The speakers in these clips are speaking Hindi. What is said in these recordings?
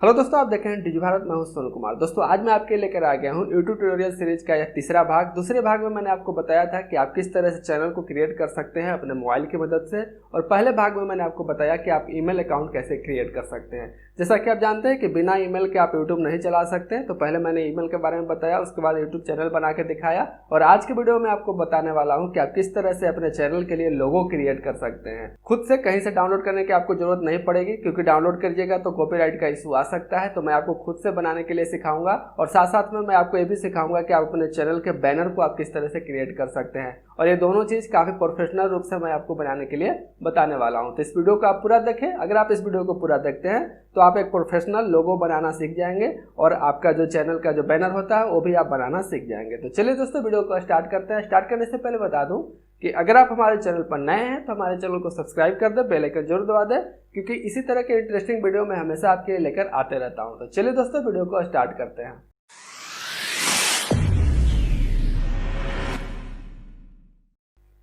हेलो दोस्तों, आप देख रहे हैं डिजी भारत। मैं हूं सोनू कुमार। दोस्तों आज मैं आपके लेकर आ गया हूं यूट्यूब ट्यूटोरियल सीरीज का यह तीसरा भाग। दूसरे भाग में मैंने आपको बताया था कि आप किस तरह से चैनल को क्रिएट कर सकते हैं अपने मोबाइल की मदद से, और पहले भाग में मैंने आपको बताया कि आप ईमेल अकाउंट कैसे क्रिएट कर सकते हैं। जैसा कि आप जानते हैं कि बिना ईमेल के आप यूट्यूब नहीं चला सकते हैं, तो पहले मैंने ईमेल के बारे में बताया, उसके बाद यूट्यूब चैनल बना के दिखाया, और आज के वीडियो में आपको बताने वाला हूँ कि आप किस तरह से अपने चैनल के लिए लोगो क्रिएट कर सकते हैं। खुद से कहीं से डाउनलोड करने की आपको जरूरत नहीं पड़ेगी, क्योंकि डाउनलोड करिएगा तो कॉपीराइट का इशू आ सकता है। तो मैं आपको खुद से बनाने के लिए सिखाऊंगा, और साथ साथ में मैं आपको ये भी सिखाऊंगा कि आप अपने चैनल के बैनर को आप किस तरह से क्रिएट कर सकते हैं, और ये दोनों चीज काफी प्रोफेशनल रूप से मैं आपको बनाने के लिए बताने वाला हूं। तो इस वीडियो को आप पूरा देखें। अगर आप इस वीडियो को पूरा देखते हैं तो आप एक प्रोफेशनल लोगो बनाना सीख जाएंगे, और आपका जो चैनल का जो बैनर होता है वो भी आप बनाना सीख जाएंगे। तो चलिए दोस्तों, वीडियो को स्टार्ट करते हैं। स्टार्ट करने से पहले बता दूं कि अगर आप हमारे चैनल पर नए हैं तो हमारे चैनल को सब्सक्राइब कर दें, बेल आइकन जरूर दबा दें, क्योंकि इसी तरह के इंटरेस्टिंग वीडियो मैं हमेशा आपके लिए लेकर आते रहता हूं। तो चलिए दोस्तों, वीडियो को स्टार्ट करते हैं।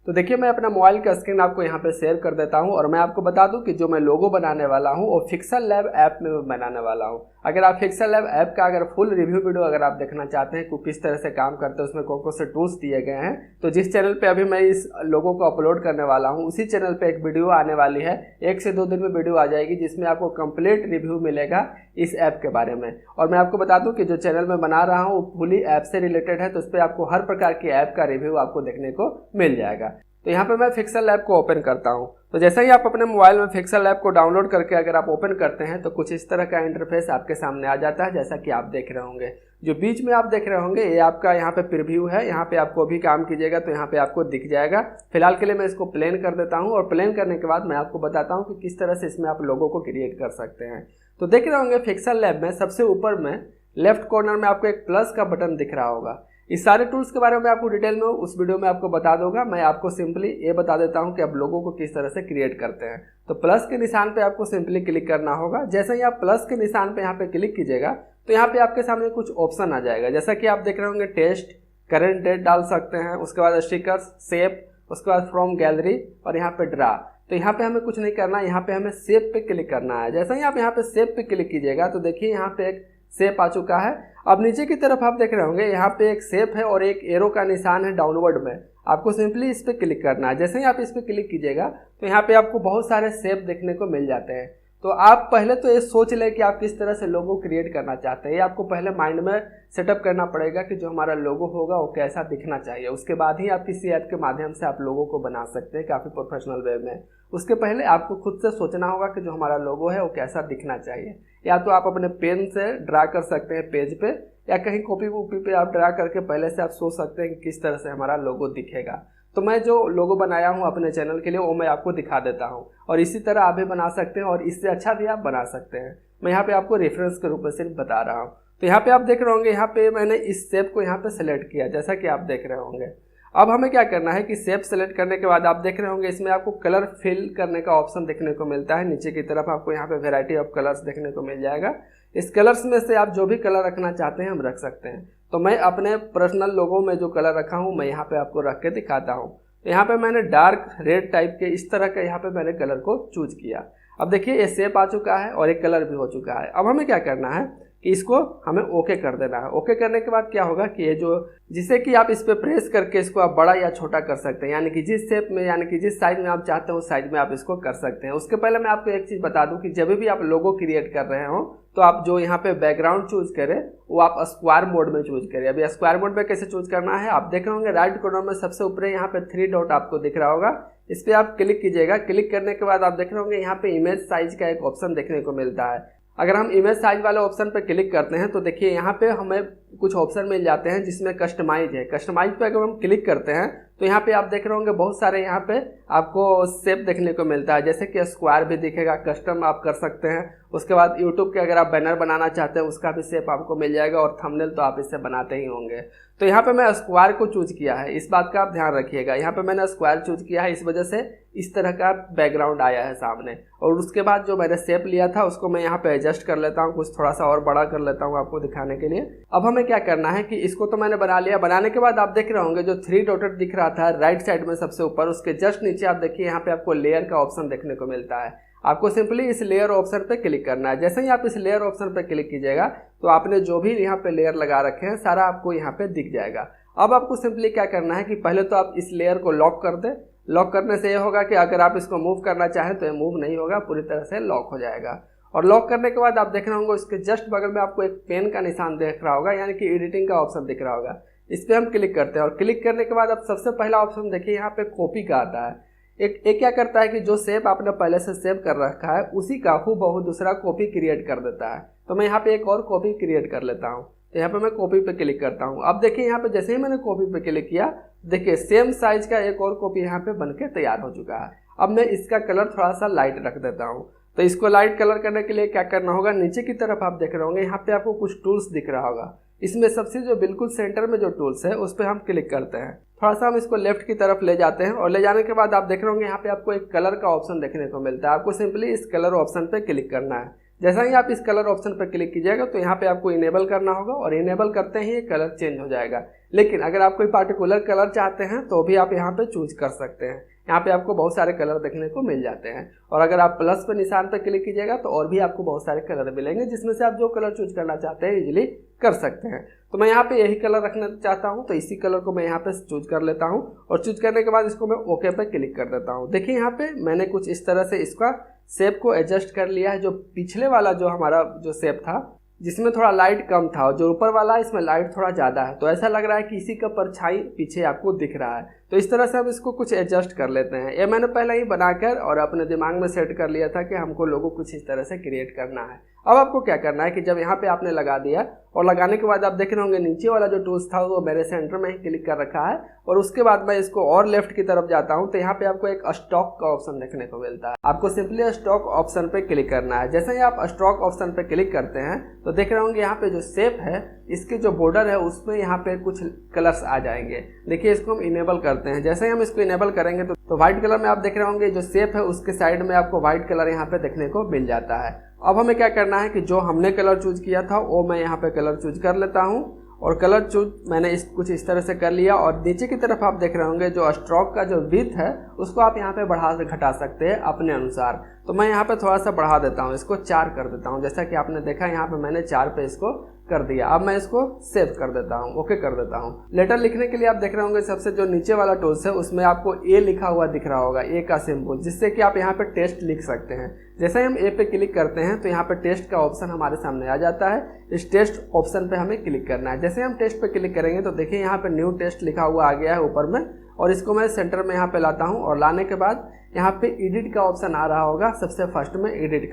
तो देखिए, मैं अपना मोबाइल का स्क्रीन आपको यहाँ पे शेयर कर देता हूँ, और मैं आपको बता दूं कि जो मैं लोगो बनाने वाला हूँ वो पिक्सेलैब ऐप में बनाने वाला हूँ। अगर आप पिक्सेलैब ऐप का अगर फुल रिव्यू वीडियो अगर आप देखना चाहते हैं कि किस तरह से काम करते हैं, उसमें कौन कौन से टूल्स दिए गए हैं, तो जिस चैनल पे अभी मैं इस लोगो को अपलोड करने वाला हूँ उसी चैनल पे एक वीडियो आने वाली है। 1 से 2 दिन में वीडियो आ जाएगी, जिसमें आपको कंप्लीट रिव्यू मिलेगा इस ऐप के बारे में। और मैं आपको बता दूं कि जो चैनल मैं बना रहा हूँ वो फुली ऐप से रिलेटेड है, तो उस पर आपको हर प्रकार की ऐप का रिव्यू आपको देखने को मिल जाएगा। तो यहाँ पे मैं पिक्सेलैब को ओपन करता हूँ। तो जैसे ही आप अपने मोबाइल में पिक्सेलैब को डाउनलोड करके अगर आप ओपन करते हैं तो कुछ इस तरह का इंटरफेस आपके सामने आ जाता है, जैसा कि आप देख रहे होंगे। जो बीच में आप देख रहे होंगे ये आपका यहाँ पे प्रीव्यू है। यहाँ पे आपको भी काम कीजिएगा तो यहाँ पे आपको दिख जाएगा। फिलहाल के लिए मैं इसको प्लेन कर देता हूँ, और प्लेन करने के बाद मैं आपको बताता हूँ कि किस तरह से इसमें आप लोगों को क्रिएट कर सकते हैं। तो देख रहे होंगे पिक्सेलैब में सबसे ऊपर में लेफ्ट कॉर्नर में आपको एक प्लस का बटन दिख रहा होगा। इस सारे टूल्स के बारे में आपको डिटेल में उस वीडियो में आपको बता दूंगा। मैं आपको सिंपली ये बता देता हूं कि आप लोगों को किस तरह से क्रिएट करते हैं। तो प्लस के निशान पे आपको सिंपली क्लिक करना होगा। जैसे ही आप प्लस के निशान पे यहाँ पे क्लिक कीजिएगा तो यहाँ पे आपके सामने कुछ ऑप्शन आ जाएगा, जैसा कि आप देख रहे होंगे। टेस्ट, करेंट डेट डाल सकते हैं, उसके बाद स्टिकर्स, शेप, उसके बाद फ्रॉम गैलरी, और यहाँ पे ड्रा। तो यहाँ पे हमें कुछ नहीं करना, यहाँ पे हमें शेप पे क्लिक करना है। जैसे ही आप यहाँ पे शेप पे क्लिक कीजिएगा तो देखिए यहाँ पे एक शेप आ चुका है। अब नीचे की तरफ आप देख रहे होंगे यहाँ पे एक शेप है और एक एरो का निशान है डाउनवर्ड में। आपको सिंपली इस पे क्लिक करना है। जैसे ही आप इस पे क्लिक कीजिएगा तो यहाँ पे आपको बहुत सारे शेप देखने को मिल जाते हैं। तो आप पहले तो ये सोच लें कि आप किस तरह से लोगो क्रिएट करना चाहते हैं। ये आपको पहले माइंड में सेटअप करना पड़ेगा कि जो हमारा लोगो होगा वो कैसा दिखना चाहिए। उसके बाद ही आप किसी ऐप के माध्यम से आप लोगो को बना सकते हैं काफ़ी प्रोफेशनल वे में। उसके पहले आपको खुद से सोचना होगा कि जो हमारा लोगो है वो कैसा दिखना चाहिए। या तो आप अपने पेन से ड्रा कर सकते हैं पेज पे, या कहीं कॉपी वॉपी पे आप ड्रा करके पहले से आप सोच सकते हैं कि किस तरह से हमारा लोगो दिखेगा। तो मैं जो लोगो बनाया हूँ अपने चैनल के लिए वो मैं आपको दिखा देता हूँ, और इसी तरह आप भी बना सकते हैं, और इससे अच्छा भी आप बना सकते हैं। मैं यहाँ पे आपको रेफरेंस के रूप में सिर्फ बता रहा हूँ। तो यहाँ पे आप देख रहे होंगे, यहाँ पे मैंने इस शेप को यहाँ पे सेलेक्ट किया, जैसा कि आप देख रहे होंगे। अब हमें क्या करना है कि शेप सेलेक्ट करने के बाद आप देख रहे होंगे इसमें आपको कलर फिल करने का ऑप्शन देखने को मिलता है। नीचे की तरफ आपको यहाँ पे वैरायटी ऑफ कलर्स देखने को मिल जाएगा। इस कलर्स में से आप जो भी कलर रखना चाहते हैं हम रख सकते हैं। तो मैं अपने पर्सनल लोगो में जो कलर रखा हूँ मैं यहाँ पे आपको रख के दिखाता हूँ। यहाँ पे मैंने डार्क रेड टाइप के इस तरह का यहाँ पे मैंने कलर को चूज किया। अब देखिए ये शेप आ चुका है और एक कलर भी हो चुका है। अब हमें क्या करना है कि इसको हमें ओके कर देना है। ओके करने के बाद क्या होगा कि ये जो जिसे कि आप इस पे प्रेस करके इसको आप बड़ा या छोटा कर सकते हैं, यानी कि जिस शेप में यानी कि जिस साइज में आप चाहते हैं उस साइज में आप इसको कर सकते हैं। उसके पहले मैं आपको एक चीज़ बता दूं कि जब भी आप लोगो क्रिएट कर रहे हो तो आप जो यहाँ पे बैकग्राउंड चूज करें वो आप स्क्वायर मोड में चूज करें। अभी स्क्वायर मोड में कैसे चूज करना है आप देख रहे होंगे, राइट कॉर्नर में सबसे ऊपर यहाँ पे 3 डॉट आपको दिख रहा होगा। इस पर आप क्लिक कीजिएगा। क्लिक करने के बाद आप देख रहे होंगे यहाँ पे इमेज साइज का एक ऑप्शन देखने को मिलता है। अगर हम इमेज साइज वाले ऑप्शन पर क्लिक करते हैं तो देखिए यहाँ पे हमें कुछ ऑप्शन मिल जाते हैं जिसमें कस्टमाइज है। कस्टमाइज पे अगर हम क्लिक करते हैं तो यहाँ पे आप देख रहे होंगे बहुत सारे यहाँ पे आपको शेप देखने को मिलता है, जैसे कि स्क्वायर भी दिखेगा, कस्टम आप कर सकते हैं। उसके बाद यूट्यूब के अगर आप बैनर बनाना चाहते हैं उसका भी शेप आपको मिल जाएगा, और थंबनेल तो आप इससे बनाते ही होंगे। तो यहाँ पे मैं स्क्वायर को चूज किया है, इस बात का आप ध्यान रखिएगा। यहाँ पे मैंने स्क्वायर चूज किया है, इस वजह से इस तरह का बैकग्राउंड आया है सामने। और उसके बाद जो मैंने शेप लिया था उसको मैं यहाँ पे एडजस्ट कर लेता हूँ, कुछ थोड़ा सा और बड़ा कर लेता हूँ आपको दिखाने के लिए। अब हमें क्या करना है कि इसको तो मैंने बना लिया। बनाने के बाद आप देख रहे होंगे जो 3 डॉटेड दिख रहा था राइट साइड में सबसे ऊपर, उसके जस्ट नीचे आप देखिए यहाँ पे आपको लेयर का ऑप्शन देखने को मिलता है। आपको सिंपली इस लेयर ऑप्शन पे क्लिक करना है। जैसे ही आप इस लेयर ऑप्शन पे क्लिक कीजिएगा तो आपने जो भी यहाँ पे लेयर लगा रखे हैं सारा आपको यहाँ पे दिख जाएगा। अब आपको सिंपली क्या करना है कि पहले तो आप इस लेयर को लॉक कर दें। लॉक करने से ये होगा कि अगर आप इसको मूव करना चाहें तो ये मूव नहीं होगा, पूरी तरह से लॉक हो जाएगा। और लॉक करने के बाद आप देख रहे होंगे उसके जस्ट बगल में आपको एक पेन का निशान दिख रहा होगा, यानी कि एडिटिंग का ऑप्शन दिख रहा होगा। इस पर हम क्लिक करते हैं और क्लिक करने के बाद आप सबसे पहला ऑप्शन देखिए यहाँ पे कॉपी का आता है। एक क्या करता है कि जो शेप आपने पहले से सेव कर रखा है उसी का हूबहू दूसरा कॉपी क्रिएट कर देता है। तो मैं यहाँ पे एक और कॉपी क्रिएट कर लेता हूँ। तो यहाँ पे मैं कॉपी पे क्लिक करता हूँ। अब देखिए यहाँ पे जैसे ही मैंने कॉपी पे क्लिक किया, देखिए सेम साइज का एक और कॉपी यहाँ पे बनके तैयार हो चुका है। अब मैं इसका कलर थोड़ा सा लाइट रख देता हूँ। तो इसको लाइट कलर करने के लिए क्या करना होगा, नीचे की तरफ आप देख रहे होंगे यहाँ पे आपको कुछ टूल्स दिख रहा होगा। इसमें सबसे जो बिल्कुल सेंटर में जो टूल्स है उस पर हम क्लिक करते हैं। थोड़ा सा हम इसको लेफ्ट की तरफ ले जाते हैं और ले जाने के बाद आप देख रहे होंगे यहाँ पे आपको एक कलर का ऑप्शन देखने को मिलता है। आपको सिंपली इस कलर ऑप्शन पे क्लिक करना है। जैसा ही आप इस कलर ऑप्शन पर क्लिक कीजिएगा तो यहाँ पे आपको इनेबल करना होगा और इनेबल करते ही ये कलर चेंज हो जाएगा। लेकिन अगर आप कोई पार्टिकुलर कलर चाहते हैं तो भी आप यहाँ पे चूज कर सकते हैं। यहाँ पे आपको बहुत सारे कलर देखने को मिल जाते हैं और अगर आप प्लस पे निशान पे क्लिक कीजिएगा तो और भी आपको बहुत सारे कलर मिलेंगे, जिसमें से आप जो कलर चूज करना चाहते हैं इजीली कर सकते हैं। तो मैं यहाँ पे यही कलर रखना चाहता हूँ, तो इसी कलर को मैं यहाँ पे चूज कर लेता हूँ और चूज करने के बाद इसको मैं ओके पे क्लिक कर देता हूँ। देखिए यहाँ पे मैंने कुछ इस तरह से इसका शेप को एडजस्ट कर लिया है। जो पिछले वाला जो हमारा जो शेप था जिसमें थोड़ा लाइट कम था और जो ऊपर वाला है इसमें लाइट थोड़ा ज़्यादा है, तो ऐसा लग रहा है कि इसी का परछाई पीछे आपको दिख रहा है। तो इस तरह से हम इसको कुछ एडजस्ट कर लेते हैं। ये मैंने पहले ही बनाकर और अपने दिमाग में सेट कर लिया था कि हमको लोगों कुछ इस तरह से क्रिएट करना है। अब आपको क्या करना है कि जब यहाँ पे आपने लगा दिया और लगाने के बाद आप देख रहे होंगे नीचे वाला जो टूल्स था वो मेरे सेंटर में ही क्लिक कर रखा है और उसके बाद मैं इसको और लेफ्ट की तरफ जाता हूँ तो यहाँ पे आपको एक स्टॉक का ऑप्शन देखने को मिलता है। आपको सिंपली स्टॉक ऑप्शन पे क्लिक करना है। जैसे ही आप स्टॉक ऑप्शन पे क्लिक करते हैं तो देख रहे होंगे यहाँ पे जो शेप है इसके जो बॉर्डर है उसमें यहाँ पे कुछ कलर्स आ जाएंगे। देखिए इसको हम इनेबल करते हैं। जैसे ही हम इसको इनेबल करेंगे तो व्हाइट कलर में आप देख रहे होंगे जो शेप है उसके साइड में आपको व्हाइट कलर यहाँ पे देखने को मिल जाता है। अब हमें क्या करना है कि जो हमने कलर चूज किया था वो मैं यहाँ पे कलर चूज कर लेता हूँ और कलर चूज मैंने कुछ इस तरह से कर लिया। और नीचे की तरफ आप देख रहे होंगे जो स्ट्रोक का जो विड्थ है उसको आप यहाँ पे बढ़ा से घटा सकते हैं अपने अनुसार। तो मैं यहाँ पे थोड़ा सा बढ़ा देता हूँ, इसको 4 कर देता हूँ। जैसा कि आपने देखा यहाँ पे मैंने 4 पे इसको कर दिया। अब मैं इसको सेव कर देता हूँ, ओके कर देता हूँ। लेटर लिखने के लिए आप देख रहे होंगे सबसे जो नीचे वाला टूल्स है उसमें आपको ए लिखा हुआ दिख रहा होगा, ए का सिंबल, जिससे कि आप यहाँ पे टेस्ट लिख सकते हैं। जैसे ही हम ए पे क्लिक करते हैं तो यहाँ पे टेस्ट का ऑप्शन हमारे सामने आ जाता है। इस टेस्ट ऑप्शन पे हमें क्लिक करना है। जैसे हम टेस्ट पे क्लिक करेंगे तो देखिए यहाँ पे न्यू टेस्ट लिखा हुआ आ गया है ऊपर में और इसको मैं सेंटर में यहाँ पे लाता हूँ और लाने के बाद यहाँ पे एडिट का ऑप्शन आ रहा होगा सबसे फर्स्ट में एडिट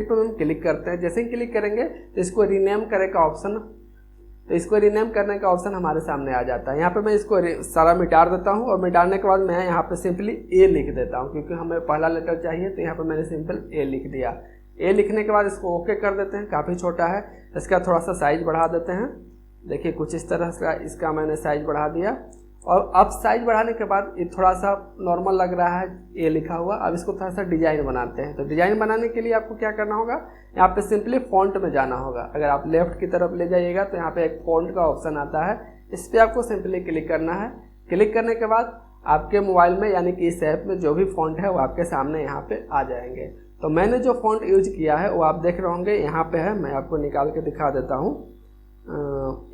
पे हम क्लिक करते हैं। जैसे ही क्लिक करेंगे तो इसको रीनेम करे का ऑप्शन, तो इसको रीनेम करने का ऑप्शन हमारे सामने आ जाता है। यहाँ पे मैं इसको सारा मिटा देता हूँ और मिटाने के बाद मैं यहाँ पे सिंपली ए लिख देता हूँ क्योंकि हमें पहला लेटर चाहिए। तो यहाँ पे मैंने सिंपल ए लिख दिया। ए लिखने के बाद इसको ओके कर देते हैं। काफ़ी छोटा है, इसका थोड़ा सा साइज बढ़ा देते हैं। देखिए कुछ इस तरह से इसका मैंने साइज बढ़ा दिया और अब साइज बढ़ाने के बाद ये थोड़ा सा नॉर्मल लग रहा है ए लिखा हुआ। अब इसको थोड़ा सा डिजाइन बनाते हैं। तो डिजाइन बनाने के लिए आपको क्या करना होगा, यहाँ पे सिंपली फॉन्ट में जाना होगा। अगर आप लेफ्ट की तरफ ले जाइएगा तो यहाँ पे एक फॉन्ट का ऑप्शन आता है, इस पर आपको सिंपली क्लिक करना है। क्लिक करने के बाद आपके मोबाइल में यानी कि इस ऐप में जो भी फॉन्ट है वो आपके सामने यहाँ पे आ जाएंगे। तो मैंने जो फॉन्ट यूज किया है वो आप देख रहे होंगे यहाँ पे है। मैं आपको निकाल के दिखा देता हूँ।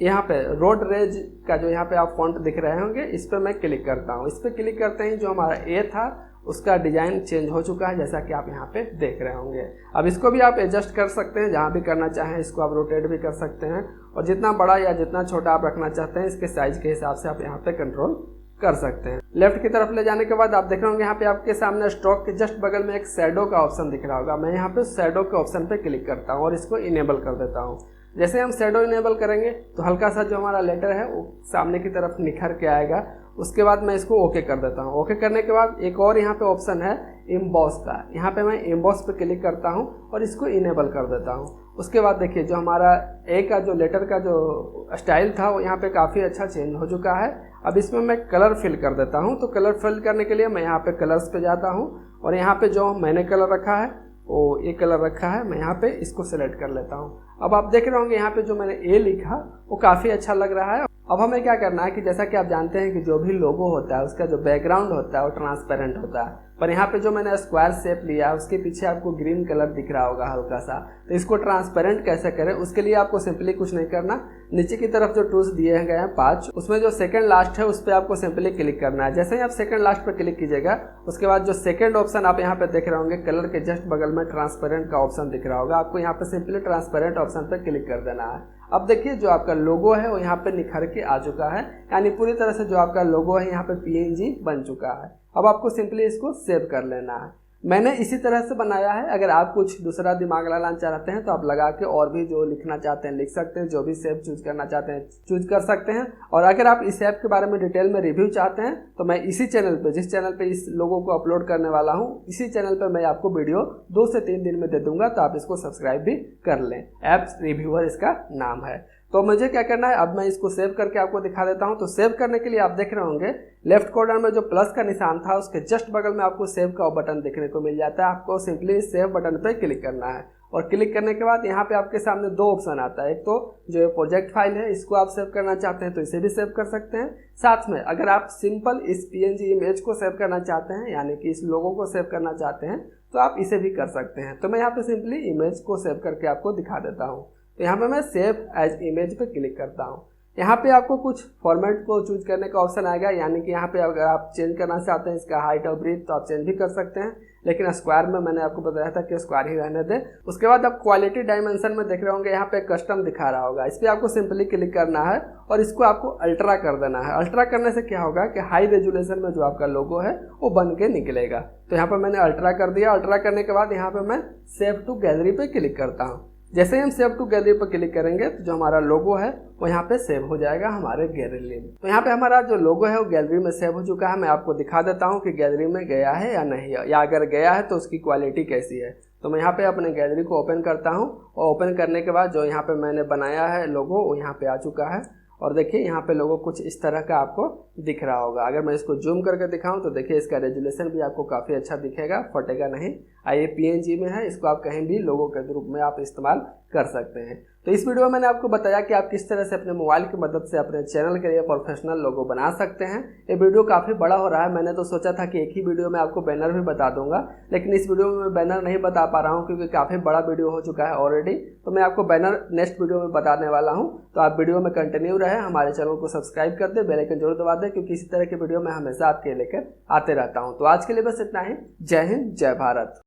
यहाँ पे रोड रेज का जो यहाँ पे आप फॉन्ट दिख रहे होंगे इस पर मैं क्लिक करता हूँ। इस पर क्लिक करते ही जो हमारा ए था उसका डिजाइन चेंज हो चुका है, जैसा कि आप यहाँ पे देख रहे होंगे। अब इसको भी आप एडजस्ट कर सकते हैं, जहाँ भी करना चाहें इसको आप रोटेट भी कर सकते हैं और जितना बड़ा या जितना छोटा आप रखना चाहते हैं इसके साइज के हिसाब से आप यहाँ पे कंट्रोल कर सकते हैं। लेफ्ट की तरफ ले जाने के बाद आप देख रहे होंगे यहाँ पे आपके सामने स्ट्रोक के जस्ट बगल में एक शैडो का ऑप्शन दिख रहा होगा। मैं यहाँ पे शैडो के ऑप्शन पे क्लिक करता हूँ और इसको इनेबल कर देता हूँ। जैसे हम शैडो इनेबल करेंगे तो हल्का सा जो हमारा लेटर है वो सामने की तरफ निखर के आएगा। उसके बाद मैं इसको ओके कर देता हूँ। ओके करने के बाद एक और यहाँ पे ऑप्शन है एम्बॉस का, यहाँ पे मैं एम्बॉस पे क्लिक करता हूँ और इसको इनेबल कर देता हूँ। उसके बाद देखिए जो हमारा ए का जो लेटर का जो स्टाइल था वो यहाँ पे काफ़ी अच्छा चेंज हो चुका है। अब इसमें मैं कलर फिल कर देता हूँ। तो कलर फिल करने के लिए मैं यहाँ पे कलर्स पे जाता हूँ और यहाँ पे जो मैंने कलर रखा है वो ये कलर रखा है, मैं यहाँ पे इसको सेलेक्ट कर लेता हूँ। अब आप देख रहे होंगे यहाँ पे जो मैंने ए लिखा वो काफ़ी अच्छा लग रहा है। अब हमें क्या करना है कि जैसा कि आप जानते हैं कि जो भी लोगो होता है उसका जो बैकग्राउंड होता है वो ट्रांसपेरेंट होता है, पर यहाँ पे जो मैंने स्क्वायर शेप लिया उसके पीछे आपको ग्रीन कलर दिख रहा होगा हल्का सा। तो इसको ट्रांसपेरेंट कैसे करें, उसके लिए आपको सिंपली कुछ नहीं करना, नीचे की तरफ जो टूल्स दिए गए हैं 5, उसमें जो सेकंड लास्ट है उस पर आपको सिंपली क्लिक करना है। जैसे ही आप सेकंड लास्ट पर क्लिक कीजिएगा उसके बाद जो सेकंड ऑप्शन आप यहाँ पे देख रहे होंगे कलर के जस्ट बगल में ट्रांसपेरेंट का ऑप्शन दिख रहा होगा, आपको यहाँ पे सिंपली ट्रांसपेरेंट ऑप्शन पर क्लिक कर देना है। अब देखिए जो आपका लोगो है वो यहाँ पे निखर के आ चुका है, यानी पूरी तरह से जो आपका लोगो है यहाँ पे PNG बन चुका है। अब आपको सिंपली इसको सेव कर लेना है। मैंने इसी तरह से बनाया है, अगर आप कुछ दूसरा दिमाग लगाना चाहते हैं तो आप लगा के और भी जो लिखना चाहते हैं लिख सकते हैं, जो भी शेप चूज करना चाहते हैं चूज कर सकते हैं। और अगर आप इस ऐप के बारे में डिटेल में रिव्यू चाहते हैं तो मैं इसी चैनल पे, जिस चैनल पे इस लोगों को अपलोड करने वाला हूँ, इसी चैनल पे मैं आपको वीडियो 2 से 3 दिन में दे दूंगा, तो आप इसको सब्सक्राइब भी कर लें। एप्स रिव्यूअर इसका नाम है। तो मुझे क्या करना है, अब मैं इसको सेव करके आपको दिखा देता हूं। तो सेव करने के लिए आप देख रहे होंगे लेफ्ट कॉर्नर में जो प्लस का निशान था उसके जस्ट बगल में आपको सेव का बटन देखने को मिल जाता है। आपको सिंपली सेव बटन पे क्लिक करना है और क्लिक करने के बाद यहाँ पे आपके सामने 2 ऑप्शन आता है। एक तो जो प्रोजेक्ट फाइल है इसको आप सेव करना चाहते हैं तो इसे भी सेव कर सकते हैं, साथ में अगर आप सिंपल इस PNG इमेज को सेव करना चाहते हैं, यानी कि इस लोगो को सेव करना चाहते हैं, तो आप इसे भी कर सकते हैं। तो मैं यहाँ पे सिंपली इमेज को सेव करके आपको दिखा देता हूँ। तो यहाँ पे मैं सेव एज इमेज पे क्लिक करता हूँ। यहाँ पे आपको कुछ फॉर्मेट को चूज करने का ऑप्शन आएगा, यानी कि यहाँ पे अगर आप चेंज करना चाहते हैं इसका हाइट और ब्रीथ तो आप चेंज भी कर सकते हैं, लेकिन स्क्वायर में मैंने आपको बताया था कि स्क्वायर ही रहने दें। उसके बाद आप क्वालिटी डायमेंशन में देख रहे होंगे यहाँ पे कस्टम दिखा रहा होगा, इस पर आपको सिंपली क्लिक करना है और इसको आपको अल्ट्रा कर देना है। अल्ट्रा करने से क्या होगा कि हाई रेजुलेशन में जो आपका लोगो है वो बन के निकलेगा। तो यहाँ पर मैंने अल्ट्रा कर दिया। अल्ट्रा करने के बाद यहाँ पे मैं सेव टू गैलरी पे क्लिक करता हूँ। जैसे ही हम सेव टू गैलरी पर क्लिक करेंगे तो जो हमारा लोगो है वो यहाँ पे सेव हो जाएगा हमारे गैलरी में। तो यहाँ पे हमारा जो लोगो है वो गैलरी में सेव हो चुका है। मैं आपको दिखा देता हूँ कि गैलरी में गया है या नहीं, या अगर गया है तो उसकी क्वालिटी कैसी है। तो मैं यहाँ पे अपने गैलरी को ओपन करता हूँ और ओपन करने के बाद जो यहाँ पे मैंने बनाया है लोगो वो यहाँ पे आ चुका है। और देखिए यहाँ पे लोगो कुछ इस तरह का आपको दिख रहा होगा। अगर मैं इसको जूम करके दिखाऊं तो देखिए इसका रेजुलेशन भी आपको काफ़ी अच्छा दिखेगा, फटेगा नहीं। ये PNG में है, इसको आप कहीं भी लोगो के रूप में आप इस्तेमाल कर सकते हैं। तो इस वीडियो में मैंने आपको बताया कि आप किस तरह से अपने मोबाइल की मदद से अपने चैनल के लिए प्रोफेशनल लोगो बना सकते हैं। ये वीडियो काफ़ी बड़ा हो रहा है, मैंने तो सोचा था कि एक ही वीडियो में आपको बैनर भी बता दूंगा, लेकिन इस वीडियो में मैं बैनर नहीं बता पा रहा हूँ क्योंकि काफ़ी बड़ा वीडियो हो चुका है ऑलरेडी। तो मैं आपको बैनर नेक्स्ट वीडियो में बताने वाला हूँ। तो आप वीडियो में कंटिन्यू रहे, हमारे चैनल को सब्सक्राइब कर दे, बेल आइकन जरूर दबा दें, क्योंकि इसी तरह के वीडियो मैं हमेशा आपके लेकर आते रहता हूँ। तो आज के लिए बस इतना ही। जय हिंद, जय भारत।